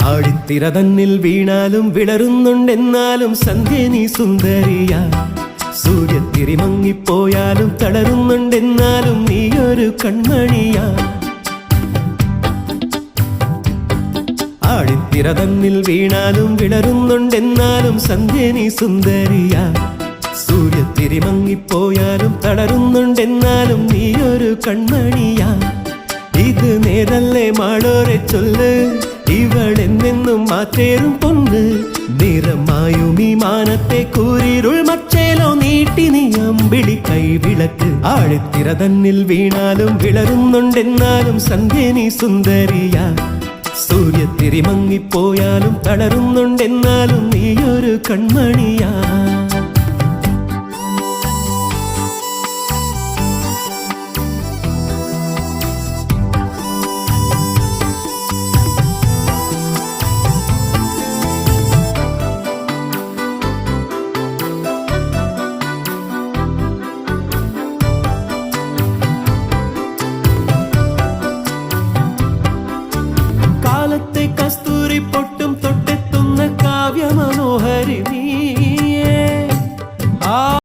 ആഴിത്തിര തന്നിൽ വീണാലും വിളറുന്നുണ്ടെന്നാലും സന്ധ്യ നീ സുന്ദരിയാ. സൂര്യത്തിരി മങ്ങിപ്പോയാലും തളരുന്നുണ്ടെന്നാലും നീയൊരു കൺമണിയാ. ആഴിത്തിര തന്നിൽ വീണാലും വിളറുന്നുണ്ടെന്നാലും സന്ധ്യ നീ സുന്ദരിയാ. സൂര്യത്തിരി മങ്ങിപ്പോയാലും തളരുന്നുണ്ടെന്നാലും നീയൊരു കൺമണിയാ. ഇത് നേരല്ലേ മാളോരെ ചൊല്ല്, ഇവളെന്നെന്നും മാറ്റേറും പൊന്ന്. നിറമായും ഈ മാനത്തെ കൂരിരുൾ മച്ചേലോ നീട്ടി നീ അമ്പിളി കൈവിളക്ക്. ആഴിത്തിര തന്നിൽ വീണാലും വിളരുന്നുണ്ടെന്നാലും സന്ധ്യ നീ സുന്ദരിയാ. സൂര്യത്തിരി മങ്ങിപ്പോയാലും തളരുന്നുണ്ടെന്നാലും നീയൊരു കൺമണിയാ. കാലത്തെ കസ്തൂരി പൊട്ട്